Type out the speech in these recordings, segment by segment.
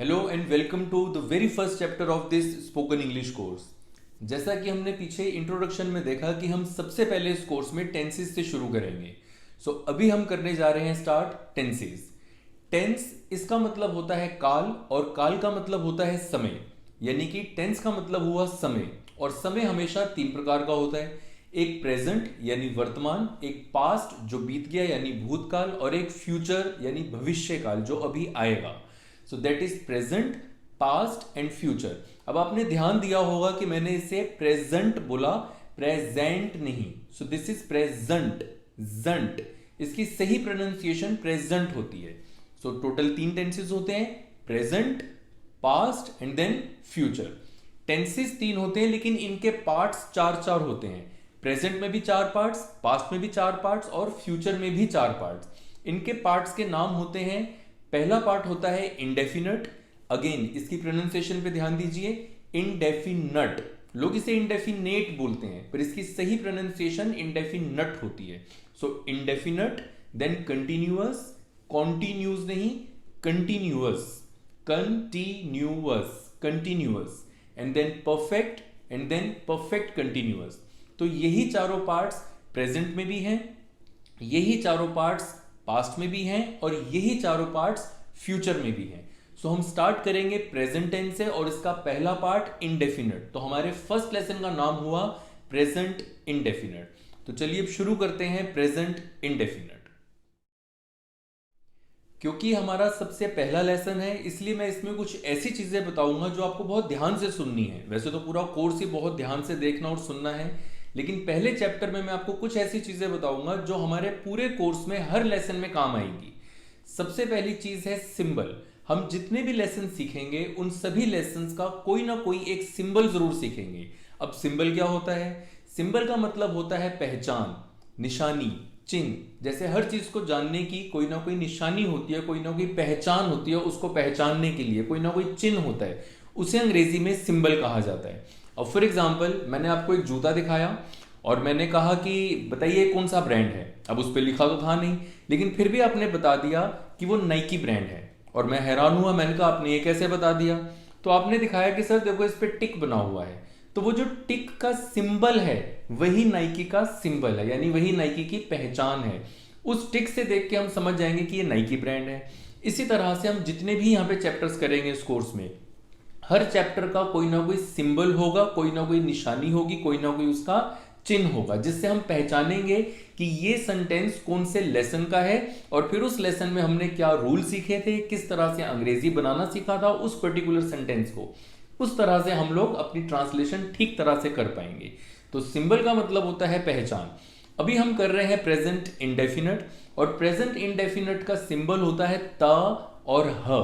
Hello and welcome to the very first chapter of this spoken English course. जैसा कि हमने पीछे introduction में देखा कि हम सबसे पहले इस कोर्स में टेंसेस से शुरू करेंगे। सो अभी हम करने जा रहे हैं स्टार्ट टेंसेस। टेंस इसका मतलब होता है काल और काल का मतलब होता है समय, यानी कि टेंस का मतलब हुआ समय और समय हमेशा तीन प्रकार का होता है। एक प्रेजेंट यानी वर्तमान, एक पास्ट जो बीत गया यानी भूतकाल और एक फ्यूचर यानी भविष्य काल जो अभी आएगा। So that is present, past and future. अब आपने ध्यान दिया होगा कि मैंने इसे प्रेजेंट बोला, प्रेजेंट नहीं। सो दिस इज प्रेजेंट, जंट, इसकी सही प्रोनाउंसिएशन प्रेजेंट होती है। सो टोटल तीन टेंसेस होते हैं, present, past and then future. Tenses तीन होते हैं लेकिन इनके पार्ट्स चार चार होते हैं। प्रेजेंट में भी चार पार्ट्स, पास्ट में भी चार पार्ट्स और फ्यूचर में भी चार पार्ट्स। इनके पार्ट्स के नाम होते हैं, पहला पार्ट होता है इंडेफिनिट। अगेन इसकी प्रोनाउंसिएशन पे ध्यान दीजिए, इंडेफिनट। लोग इसे इंडेफिनेट बोलते हैं पर इसकी सही प्रोनाउंसिएशन इंडेफिनट होती है। So indefinite, then continuous, continues नहीं continuous, continuous, continuous, and then perfect and then perfect continuous. तो यही चारों पार्ट्स प्रेजेंट में भी हैं, यही चारों पार्ट्स पास्ट में भी हैं और यही चारों पार्ट्स फ्यूचर में भी हैं। सो हम स्टार्ट करेंगे प्रेजेंट टेंस से और इसका पहला पार्ट इंडेफिनिट। तो हमारे फर्स्ट लेसन का नाम हुआ प्रेजेंट इंडेफिनिट। तो चलिए अब शुरू करते हैं प्रेजेंट इंडेफिनिट। क्योंकि हमारा सबसे पहला लेसन है इसलिए मैं इसमें कुछ ऐसी चीजें बताऊंगा जो आपको बहुत ध्यान से सुननी है। वैसे तो पूरा कोर्स ही बहुत ध्यान से देखना और सुनना है, लेकिन पहले चैप्टर में मैं आपको कुछ ऐसी चीजें बताऊंगा जो हमारे पूरे कोर्स में हर लेसन में काम आएंगी। सबसे पहली चीज है सिंबल। हम जितने भी लेसन सीखेंगे उन सभी लेसन्स का कोई ना कोई एक सिंबल जरूर सीखेंगे। अब सिंबल क्या होता है? सिंबल का मतलब होता है पहचान, निशानी, चिन्ह। जैसे हर चीज को जानने की कोई ना कोई निशानी होती है, कोई ना कोई पहचान होती है, उसको पहचानने के लिए कोई ना कोई चिन्ह होता है, उसे अंग्रेजी में सिंबल कहा जाता है। अब फॉर एग्जाम्पल मैंने आपको एक जूता दिखाया और मैंने कहा कि बताइए कौन सा ब्रांड है। अब उस पर लिखा तो था नहीं, लेकिन फिर भी आपने बता दिया कि वो नाइकी ब्रांड है और मैं हैरान हुआ। मैंने कहा आपने ये कैसे बता दिया? तो आपने दिखाया कि सर देखो इस पर टिक बना हुआ है। तो वो जो टिक का सिंबल है वही नाइकी का सिंबल है, यानी वही नाइकी की पहचान है। उस टिक से देख के हम समझ जाएंगे कि ये नाइकी ब्रांड है। इसी तरह से हम जितने भी यहाँ पे चैप्टर्स करेंगे इस कोर्स में, हर चैप्टर का कोई ना कोई सिंबल होगा, कोई ना कोई निशानी होगी, कोई ना कोई उसका चिन्ह होगा, जिससे हम पहचानेंगे कि ये सेंटेंस कौन से लेसन का है और फिर उस लेसन में हमने क्या रूल सीखे थे, किस तरह से अंग्रेजी बनाना सीखा था उस पर्टिकुलर सेंटेंस को। उस तरह से हम लोग अपनी ट्रांसलेशन ठीक तरह से कर पाएंगे। तो सिंबल का मतलब होता है पहचान। अभी हम कर रहे हैं प्रेजेंट इंडेफिनिट और प्रेजेंट इंडेफिनिट का सिंबल होता है त और ह।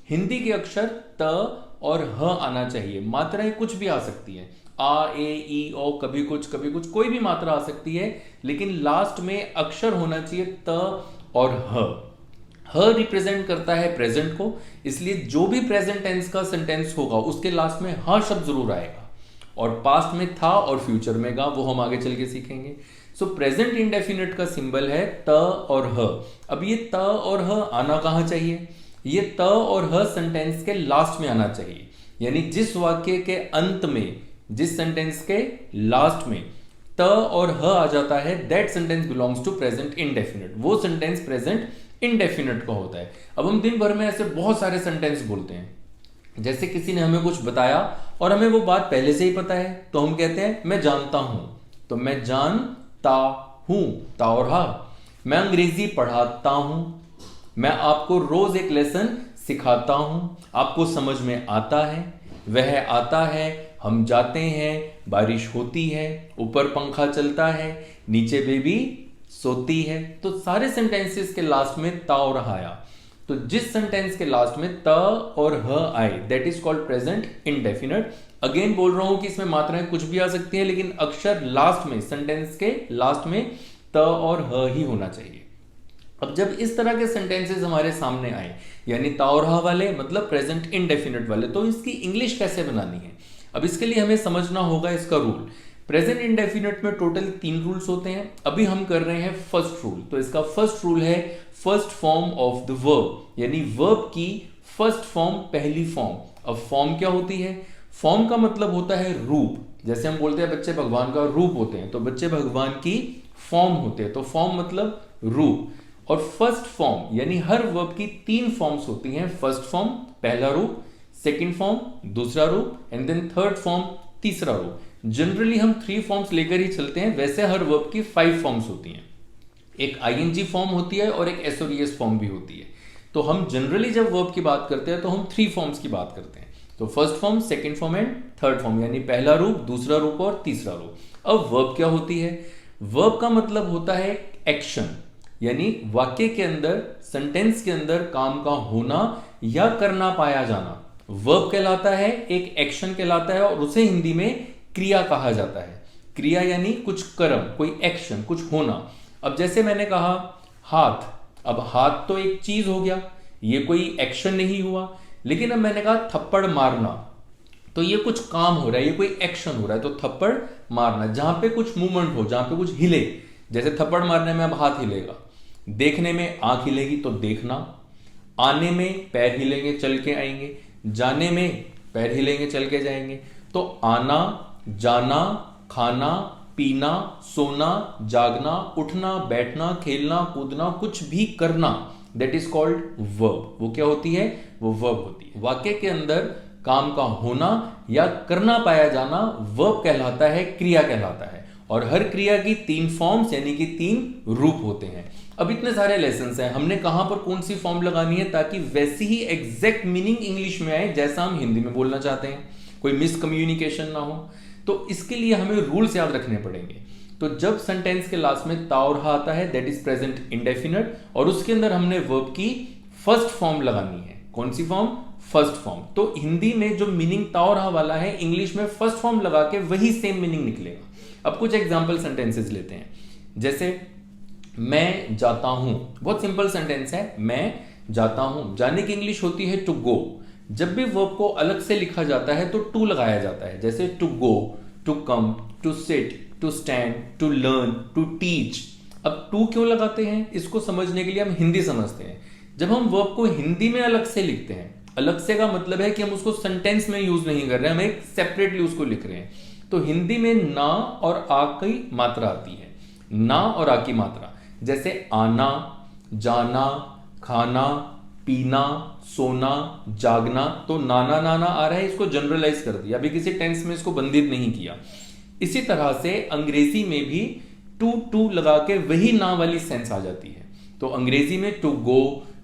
हिंदी के अक्षर त और ह आना चाहिए। मात्राएं कुछ भी आ सकती है, आ, ए, ई, ओ, कभी कुछ कोई भी मात्रा आ सकती है, लेकिन लास्ट में अक्षर होना चाहिए त और ह। ह रिप्रेजेंट करता है प्रेजेंट को, इसलिए जो भी प्रेजेंट टेंस का सेंटेंस होगा उसके लास्ट में ह शब्द जरूर आएगा। और पास्ट में था और फ्यूचर में गा, वो हम आगे चल के सीखेंगे। सो प्रेजेंट इंडेफिनिट का सिंबल है त और ह। अब ये त और ह आना कहां चाहिए? ये त और ह सेंटेंस के लास्ट में आना चाहिए, यानी जिस वाक्य के अंत में, जिस सेंटेंस के लास्ट में त और ह आ जाता है, that sentence belongs to present indefinite. वो सेंटेंस प्रेजेंट इंडेफिनिट का होता है। अब हम दिन भर में ऐसे बहुत सारे सेंटेंस बोलते हैं। जैसे किसी ने हमें कुछ बताया और हमें वो बात पहले से ही पता है, तो हम कहते हैं मैं जानता हूं। तो मैं जानता हूं, ता और हा। मैं अंग्रेजी पढ़ाता हूं, मैं आपको रोज एक लेसन सिखाता हूं, आपको समझ में आता है, वह आता है, हम जाते हैं, बारिश होती है, ऊपर पंखा चलता है, नीचे बेबी सोती है। तो सारे सेंटेंसेस के लास्ट में ता और हा आया। तो जिस सेंटेंस के लास्ट में त और ह आए that is called present indefinite. Again बोल रहा हूं कि इसमें मात्राएं कुछ भी आ सकती हैं, लेकिन अक्षर लास्ट में, सेंटेंस के लास्ट में त और ह ही होना चाहिए। अब जब इस तरह के सेंटेंसेस हमारे सामने आए, यानी ता और ह वाले मतलब प्रेजेंट इंडेफिनिट वाले, तो इसकी इंग्लिश कैसे बनानी है? अब इसके लिए हमें समझना होगा इसका रूल। प्रेजेंट इंडेफिनिट में टोटल 3 रूल्स होते हैं। अभी हम कर रहे हैं फर्स्ट रूल। तो इसका फर्स्ट रूल है first form of the verb, यानी वर्ब की फर्स्ट फॉर्म, पहली फॉर्म। अब फॉर्म क्या होती है? फॉर्म का मतलब होता है रूप। जैसे हम बोलते हैं बच्चे भगवान का रूप होते हैं, तो बच्चे भगवान की फॉर्म होते हैं। तो फॉर्म मतलब रूप। और फर्स्ट फॉर्म यानी हर वर्ब की 3 फॉर्म्स होती हैं। फर्स्ट फॉर्म पहला रूप, सेकंड फॉर्म दूसरा रूप, एंड देन थर्ड फॉर्म तीसरा रूप। जनरली हम 3 फॉर्म्स लेकर ही चलते हैं, वैसे हर वर्ब की 5 फॉर्म्स होती हैं। एक आईएनजी फॉर्म होती है और एक एसओरियस फॉर्म भी होती है। तो हम जनरली जब वर्ब की बात करते हैं तो हम 3 फॉर्म्स की बात करते हैं। तो first form, second form and third form, यानी पहला रूप, दूसरा रूप और तीसरा रूप। अब वर्ब क्या होती है? वर्ब का मतलब होता है एक्शन, यानी वाक्य के अंदर, सेंटेंस के अंदर काम का होना या करना पाया जाना। वर्ब कहलाता है, एक एक्शन कहलाता है, और उसे हिंदी में क्रिया कहा जाता है। क्रिया यानी कुछ कर्म, कोई एक्शन, कुछ होना। अब जैसे मैंने कहा हाथ, अब हाथ तो एक चीज हो गया, ये कोई एक्शन नहीं हुआ। लेकिन अब मैंने कहा थप्पड़ मारना, तो ये कुछ काम हो रहा है, ये कोई एक्शन हो रहा है। तो थप्पड़ मारना, जहां पे कुछ मूवमेंट हो, जहां पे कुछ हिले, जैसे थप्पड़ मारने में अब हाथ हिलेगा, देखने में आंख हिलेगी तो देखना, आने में पैर हिलेंगे चल के आएंगे, जाने में पैर हिलेंगे चल के जाएंगे। तो आना, जाना, खाना, पीना, सोना, जागना, उठना, बैठना, खेलना, कूदना, कुछ भी करना, दैट इज कॉल्ड वर्ब। वो क्या होती है? वो वर्ब होती है। वाक्य के अंदर काम का होना या करना पाया जाना वर्ब कहलाता है, क्रिया कहलाता है। और हर क्रिया की 3 फॉर्म्स यानी कि 3 रूप होते हैं। अब इतने सारे लेसन्स हैं, हमने कहां पर कौन सी फॉर्म लगानी है ताकि वैसी ही एग्जैक्ट मीनिंग इंग्लिश में आए जैसा हम हिंदी में बोलना चाहते हैं, कोई मिसकम्युनिकेशन ना हो। तो इसके लिए हमें रूल्स याद रखने पड़ेंगे। तो जब सेंटेंस के लास्ट में ता और हा आता है, दैट इज प्रेजेंट इंडेफिनिट, और उसके अंदर हमने वर्ब की फर्स्ट फॉर्म लगानी है। कौन सी फॉर्म? First form. तो हिंदी में जो मीनिंग ता और हा वाला है, इंग्लिश में फर्स्ट फॉर्म लगा के वही सेम मीनिंग निकलेगा। अब कुछ एग्जाम्पल सेंटेंसेस लेते हैं। जैसे मैं जाता हूं, बहुत सिंपल सेंटेंस है, मैं जाता हूं। जाने की इंग्लिश होती है टू गो। जब भी वर्ब को अलग से लिखा जाता है तो टू लगाया जाता है, जैसे to go, to come, to sit, to stand, to learn, to teach. अब टू क्यों लगाते हैं, इसको समझने के लिए हम हिंदी समझते हैं। जब हम वर्ब को हिंदी में अलग से लिखते हैं, अलग से का मतलब है कि हम उसको सेंटेंस में यूज नहीं कर रहे हैं, हम एक सेपरेटली उसको लिख रहे हैं। तो हिंदी में ना और आ की मात्रा आती है, ना और आ की मात्रा। जैसे आना, जाना, खाना, पीना, सोना, जागना। तो नाना नाना आ रहा है, इसको जनरलाइज कर दिया, अभी किसी टेंस में इसको बंधित नहीं किया। इसी तरह से अंग्रेजी में भी टू टू लगा के वही ना वाली सेंस आ जाती है। तो अंग्रेजी में to go,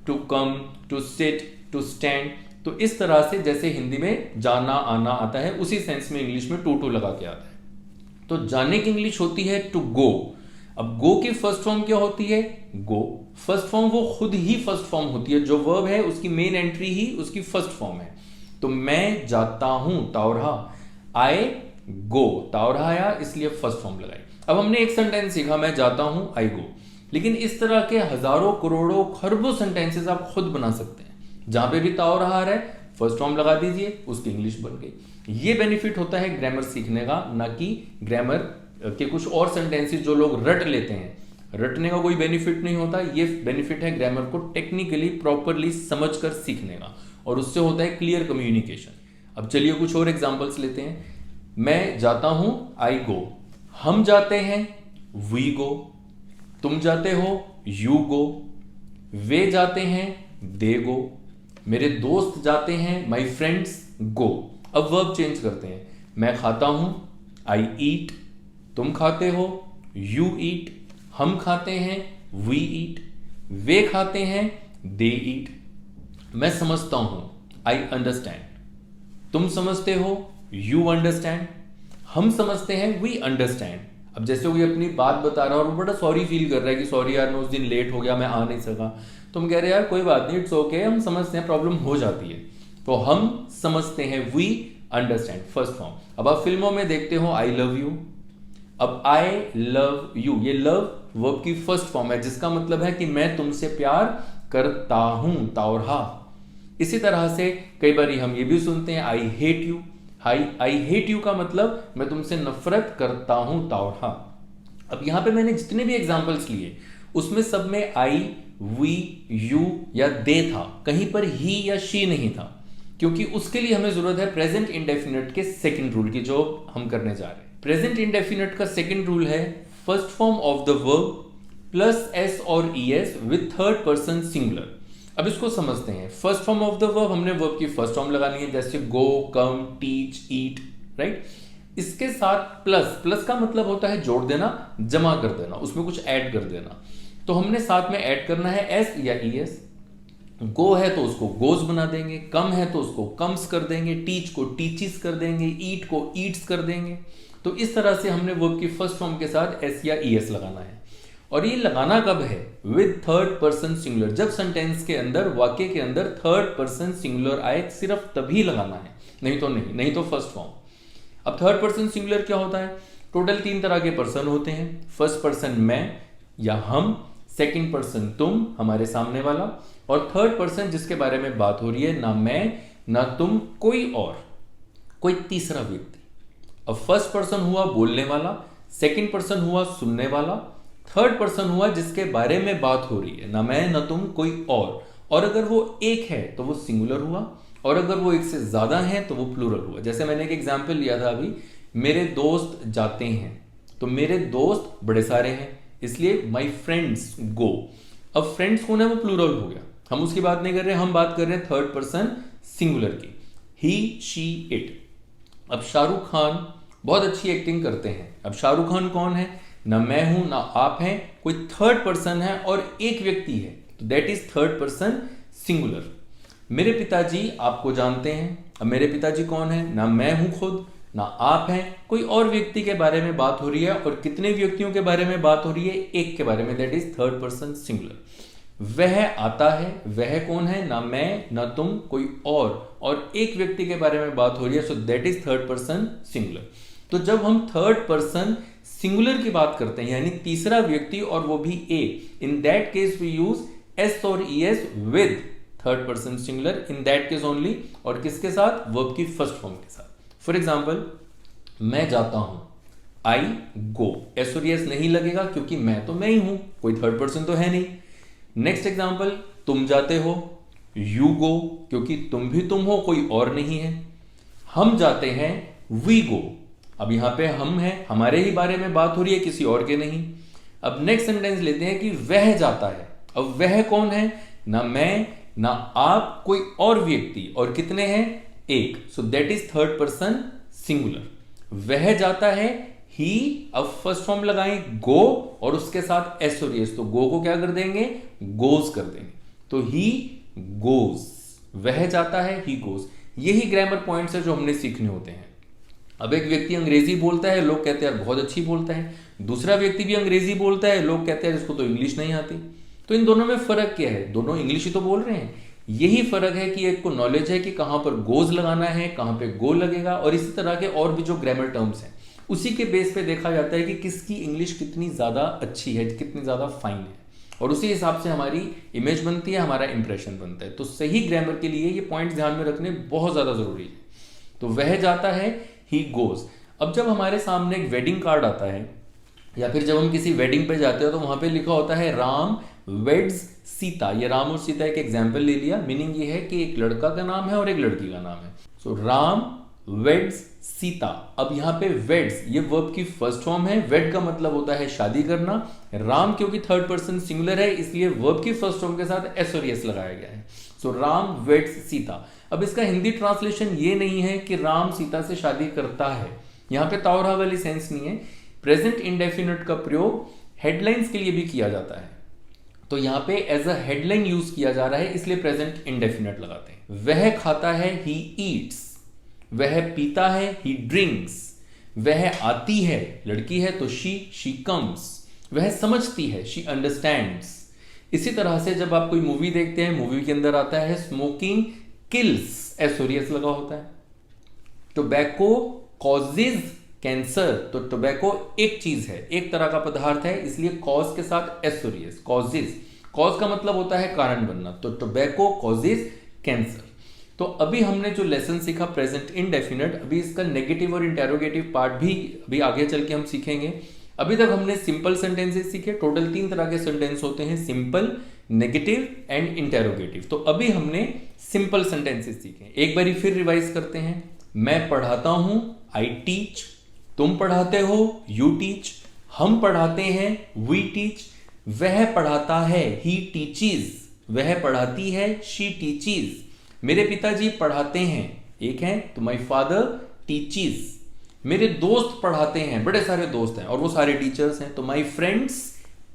to come, to sit, to stand. तो इस तरह से जैसे हिंदी में जाना आना आता है, उसी सेंस में इंग्लिश में टू टू लगा के आता है। तो जाने की इंग्लिश होती है टू गो। अब गो की फर्स्ट फॉर्म क्या होती है? गो। फर्स्ट फॉर्म वो खुद ही फर्स्ट फॉर्म होती है, जो वर्ब है उसकी मेन एंट्री ही उसकी फर्स्ट फॉर्म है। तो मैं जाता हूं, तावरहा, आई गो, तावरहा आया, इसलिए फर्स्ट फॉर्म लगाई। अब हमने एक सेंटेंस सीखा, मैं जाता हूं, आई गो। लेकिन इस तरह के हजारों, करोड़ों, खरबों सेंटेंसेस आप खुद बना सकते हैं। जहां पे भी तावरहा आ रहा है, फर्स्ट फॉर्म लगा दीजिए, उसकी इंग्लिश बन गई। ये बेनिफिट होता है ग्रामर सीखने का, ना कि ग्रामर के कुछ और सेंटेंसेस जो लोग रट लेते हैं। रटने का कोई बेनिफिट नहीं होता, ये बेनिफिट है ग्रामर को टेक्निकली प्रॉपरली समझकर सीखने का, और उससे होता है क्लियर कम्युनिकेशन। अब चलिए कुछ और एग्जांपल्स लेते हैं। मैं जाता हूं, आई गो। हम जाते हैं, वी गो। तुम जाते हो, यू गो। वे जाते हैं, दे गो। मेरे दोस्त जाते हैं, माई फ्रेंड्स गो। अब वर्ब चेंज करते हैं। मैं खाता हूं, आई ईट। तुम खाते हो, यू ईट। हम खाते हैं, वी ईट। वे खाते हैं, दे ईट। मैं समझता हूं, आई अंडरस्टैंड। तुम समझते हो, यू अंडरस्टैंड। हम समझते हैं, वी अंडरस्टैंड। अब जैसे कोई अपनी बात बता रहा है और वो बड़ा सॉरी फील कर रहा है कि सॉरी यार, मैं उस दिन लेट हो गया, मैं आ नहीं सका। तुम कह रहे यार कोई बात नहीं, इट्स ओके, हम समझते हैं, प्रॉब्लम हो जाती है। तो हम समझते हैं, वी अंडरस्टैंड, फर्स्ट फॉर्म। अब आप फिल्मों में देखते हो, आई लव यू। अब आई लव यू, ये लव वर्ब की फर्स्ट फॉर्म है, जिसका मतलब है कि मैं तुमसे प्यार करता हूं, तावरहा। इसी तरह से कई बार हम ये भी सुनते हैं, I hate you. I hate you का मतलब मैं तुमसे नफरत करता हूं, तावड़ा। अब यहां पे मैंने जितने भी एग्जांपल्स लिए उसमें सब में आई, वी, यू या दे था, कहीं पर ही या शी नहीं था, क्योंकि उसके लिए हमें जरूरत है प्रेजेंट इंडेफिनिट के सेकंड रूल की, जो हम करने जा रहे हैं। प्रेजेंट इंडेफिनिट का सेकंड रूल है first form of the verb plus S और ES with third person singular. अब इसको समझते हैं। First form of the verb, हमने वर्ब की फर्स्ट फॉर्म लगानी है, जैसे गो, कम, टीच, ईट, राइट। इसके साथ प्लस, प्लस का मतलब होता है जोड़ देना, जमा कर देना, उसमें कुछ ऐड कर देना। तो हमने साथ में ऐड करना है एस या ईएस। गो है तो उसको गोज बना देंगे, कम है तो उसको कम्स कर देंगे, टीच को टीचिस कर देंगे, ईट को ईट्स कर देंगे। तो इस तरह से हमने वर्ब की फर्स्ट फॉर्म के साथ एस या ईएस लगाना है। और ये लगाना कब है? With third person singular. जब सेंटेंस के अंदर, वाक्य के अंदर थर्ड पर्सन सिंगुलर आए, सिर्फ तभी लगाना है, नहीं तो नहीं, नहीं तो फर्स्ट फॉर्म। अब थर्ड पर्सन सिंगुलर क्या होता है? टोटल 3 तरह के पर्सन होते हैं। फर्स्ट पर्सन मैं या हम, सेकंड पर्सन तुम, हमारे सामने वाला, और थर्ड पर्सन जिसके बारे में बात हो रही है, ना मैं ना तुम, कोई और, कोई तीसरा व्यक्ति। अब फर्स्ट पर्सन हुआ बोलने वाला, सेकंड पर्सन हुआ सुनने वाला, थर्ड पर्सन हुआ जिसके बारे में बात हो रही है, ना मैं ना तुम, कोई और अगर वो एक है तो वो सिंगुलर हुआ, और अगर वो एक से ज्यादा है तो वो प्लूरल हुआ। जैसे मैंने एक एग्जाम्पल लिया था अभी, मेरे दोस्त जाते हैं, तो मेरे दोस्त बड़े सारे हैं, इसलिए माई फ्रेंड्स गो। अब फ्रेंड्स कौन है? वो प्लूरल हो गया, हम उसकी बात नहीं कर रहे, हम बात कर रहे हैं थर्ड पर्सन सिंगुलर की, ही, शी, इट। अब शाहरुख खान बहुत अच्छी एक्टिंग करते हैं। अब शाहरुख खान कौन है? ना मैं हूं ना आप हैं, कोई थर्ड पर्सन है और एक व्यक्ति है, तो that is third person singular. मेरे पिताजी आपको जानते हैं। अब मेरे पिताजी कौन है? ना मैं हूं खुद ना आप हैं, कोई और व्यक्ति के बारे में बात हो रही है, और कितने व्यक्तियों के बारे में बात हो रही है? एक के बारे में, that is third person singular. वह आता है, वह कौन है? ना मैं ना तुम, कोई और एक व्यक्ति के बारे में बात हो रही है, so that is third person singular. तो जब हम थर्ड पर्सन सिंगुलर की बात करते हैं, यानी तीसरा व्यक्ति और वो भी ए, in that case we use S और ES with third person singular, in that case only. और किसके साथ? वर्ब की फर्स्ट फॉर्म के साथ। फॉर एग्जाम्पल, मैं जाता हूं, आई गो, एस और ईएस नहीं लगेगा क्योंकि मैं तो मैं ही हूं, कोई थर्ड पर्सन तो है नहीं। नेक्स्ट एग्जाम्पल, तुम जाते हो, यू गो, क्योंकि तुम भी तुम हो, कोई और नहीं है। हम जाते हैं, वी गो। अब यहां पे हम हैं, हमारे ही बारे में बात हो रही है, किसी और के नहीं। अब नेक्स्ट सेंटेंस लेते हैं कि वह जाता है। अब वह कौन है? ना मैं ना आप, कोई और व्यक्ति, और कितने हैं? एक, so that is third person singular. वह जाता है, ही, अब फर्स्ट फॉर्म लगाएं गो और उसके साथ एस और एस, तो गो को क्या कर देंगे? गोज कर देंगे, तो ही गोज। वह जाता है, ही गोज। यही ग्रामर पॉइंट्स है जो हमने सीखने होते हैं। अब एक व्यक्ति अंग्रेजी बोलता है, लोग कहते हैं यार बहुत अच्छी बोलता है। दूसरा व्यक्ति भी अंग्रेजी बोलता है, लोग कहते हैं इसको तो इंग्लिश नहीं आती। तो इन दोनों में फर्क क्या है? दोनों इंग्लिश ही तो बोल रहे हैं। यही फर्क है कि एक को नॉलेज है कि कहां पर गोज लगाना है, कहां पे गो लगेगा, और इसी तरह के और भी जो ग्रामर टर्म्स हैं, उसी के बेस पे देखा जाता है कि किसकी इंग्लिश कितनी ज्यादा अच्छी है, कितनी ज्यादा फाइन है, और उसी हिसाब से हमारी इमेज बनती है, हमारा इंप्रेशन बनता है। तो सही ग्रामर के लिए ये पॉइंट्स ध्यान में रखने बहुत ज्यादा जरूरी है। तो वह जाता है, ही गोज। अब जब हमारे सामने एक वेडिंग कार्ड आता है, या फिर जब हम किसी वेडिंग पे जाते हो, तो वहां पे लिखा होता है राम वेड्स सीता। ये राम और सीता एक एग्जाम्पल ले लिया। मीनिंग ये है कि एक लड़का का नाम है और एक लड़की का नाम है। सो राम वेड्स सीता। अब यहाँ पे वेड्स, ये वर्ब की फर्स्ट फॉर्म है। वेड का मतलब होता है शादी करना। राम क्योंकि थर्ड पर्सन सिंगुलर है, इसलिए वर्ब की फर्स्ट फॉर्म के साथ एस और एस लगाया गया है। सो राम वेड्स सीता। अब इसका हिंदी ट्रांसलेशन ये नहीं है कि राम सीता से शादी करता है, यहाँ पे तावरा वाली सेंस नहीं है। प्रेजेंट इंडेफिनिट का प्रयोग हेडलाइंस के लिए भी किया जाता है, तो यहाँ पे एज अ हेडलाइन यूज किया जा रहा है, इसलिए प्रेजेंट इंडेफिनिट लगाते हैं। वह खाता है, ही ईट्स। वह पीता है, ही ड्रिंक्स। वह आती है, लड़की है तो शी कम्स। वह समझती है, शी अंडरस्टैंड्स। इसी तरह से जब आप कोई मूवी देखते हैं, मूवी के अंदर आता है स्मोकिंग किल्स, एस और एस लगा होता है। टोबैको कॉजेज कैंसर, तो टोबैको एक चीज है, एक तरह का पदार्थ है, इसलिए कॉज के साथ एस और एस, कॉजेज। कॉज का मतलब होता है कारण बनना, तो टोबैको कॉजेज कैंसर। तो अभी हमने जो लेसन सीखा प्रेजेंट इंडेफिनिट, अभी इसका नेगेटिव और इंटेरोगेटिव पार्ट भी अभी आगे चल के हम सीखेंगे। अभी तक हमने सिंपल सेंटेंसेस सीखे। टोटल 3 तरह के सेंटेंस होते हैं, सिंपल, नेगेटिव एंड इंटेरोगेटिव। तो अभी हमने सिंपल सेंटेंसेस सीखे। एक बारी फिर रिवाइज करते हैं। मैं पढ़ाता हूं, आई टीच। तुम पढ़ाते हो, यू टीच। हम पढ़ाते हैं, वी टीच। वह पढ़ाता है, ही टीचीज। वह पढ़ाती है, शी टीचीज। मेरे पिताजी पढ़ाते हैं, एक है तो माई फादर टीचीज। मेरे दोस्त पढ़ाते हैं, बड़े सारे दोस्त हैं और वो सारे टीचर्स हैं, तो माई फ्रेंड्स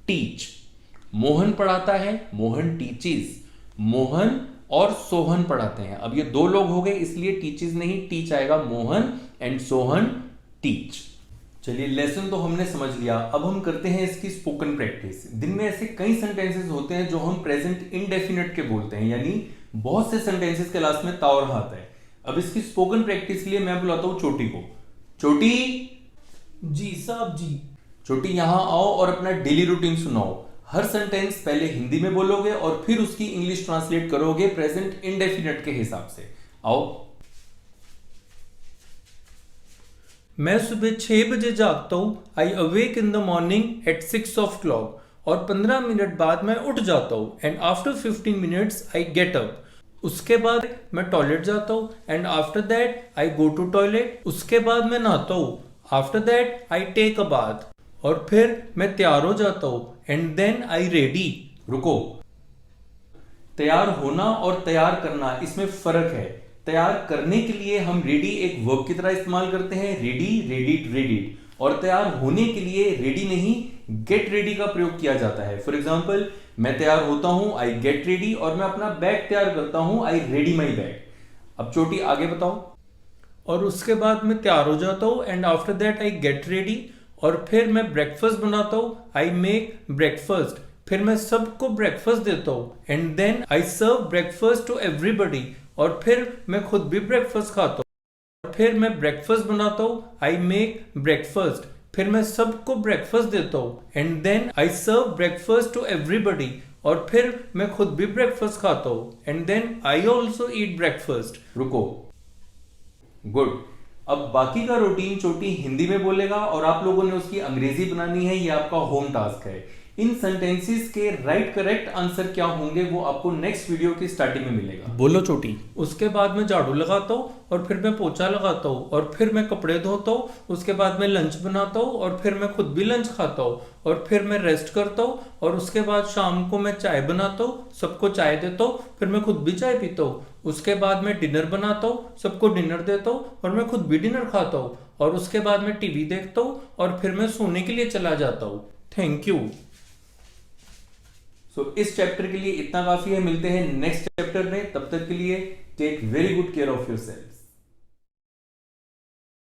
टीच। मोहन पढ़ाता है, मोहन टीचीज। मोहन और सोहन पढ़ाते हैं। अब ये 2 लोग हो गए, इसलिए टीचीज नहीं, टीच आएगा। Mohan and Sohan teach. चलिए, लेसन तो हमने समझ लिया। अब हम करते हैं इसकी स्पोकन प्रैक्टिस। दिन में ऐसे कई सेंटेंसेस होते हैं जो हम प्रेजेंट इंडेफिनिट के बोलते हैं, यानी बहुत से सेंटेंसेस के लास्ट में ता और हा आता है। अब इसकी स्पोकन प्रैक्टिस के लिए मैं बुलाता हूं चोटी को। चोटी। जी साहब जी। चोटी, यहां आओ और अपना डेली रूटीन सुनाओ। हर सेंटेंस पहले हिंदी में बोलोगे और फिर उसकी इंग्लिश ट्रांसलेट करोगे प्रेजेंट इंडेफिनिट के हिसाब से। आओ। मैं सुबह 6 बजे जागता हूँ। I awake in the morning at 6 o'clock। और 15 मिनट बाद मैं उठ जाता हूँ। And after 15 minutes I get up. उसके बाद मैं टॉयलेट जाता हूँ। And after that I go to toilet. उसके बाद मैं नहाता हूँ। After that I take a bath. और फिर मैं तैयार हो जाता हूँ। And then I ready. रुको, तैयार होना और तैयार करना, इसमें फर्क है। तैयार करने के लिए हम रेडी एक वर्ब की तरह इस्तेमाल करते हैं, रेडी, रेडीड, रेडीड। और तैयार होने के लिए रेडी नहीं, गेट रेडी का प्रयोग किया जाता है। फॉर एग्जाम्पल, मैं तैयार होता हूं, आई गेट रेडी, और मैं अपना बैग तैयार करता हूं, आई रेडी माई बैग। अब चोटी आगे बताओ। और उसके बाद मैं तैयार हो जाता हूँ। And after that I get ready. और फिर मैं ब्रेकफास्ट बनाता हूँ। I make breakfast. फिर मैं सबको ब्रेकफास्ट देता हूँ। And then I serve breakfast to everybody. और फिर मैं खुद भी ब्रेकफास्ट खाता हूँ। और फिर मैं ब्रेकफास्ट बनाता हूँ। I make breakfast. फिर मैं सबको ब्रेकफास्ट देता हूँ। And then I serve breakfast to everybody. और फिर मैं खुद भी ब्रेकफास्ट खाता हूँ। And then I also eat breakfast. रुको, गुड। अब बाकी का रूटीन चोटी हिंदी में बोलेगा और आप लोगों ने उसकी अंग्रेजी बनानी है, ये आपका होम टास्क है। इन सेंटेंसेस के राइट करेक्ट आंसर क्या होंगे वो आपको नेक्स्ट वीडियो की स्टार्टिंग में मिलेगा। बोलो चोटी। उसके बाद मैं झाड़ू लगाता हूँ। और फिर मैं पोछा लगाता हूँ। और फिर मैं कपड़े धोता हूँ। उसके बाद मैं लंच बनाता हूँ। और फिर मैं खुद भी लंच खाता हूँ। और फिर मैं रेस्ट करता हूँ। और उसके बाद शाम को मैं चाय बनाता हूँ, सबको चाय देता हूँ। फिर मैं खुद भी चाय पीता हूँ। उसके बाद मैं डिनर बनाता हूँ, सबको डिनर देता हूँ। और मैं खुद भी डिनर खाता हूँ। और उसके बाद मैं टीवी देखता हूँ। और फिर मैं सोने के लिए चला जाता हूँ। Thank you. इस चैप्टर के लिए इतना काफी है। मिलते हैं नेक्स्ट चैप्टर में। तब तक के लिए take very good care of yourself.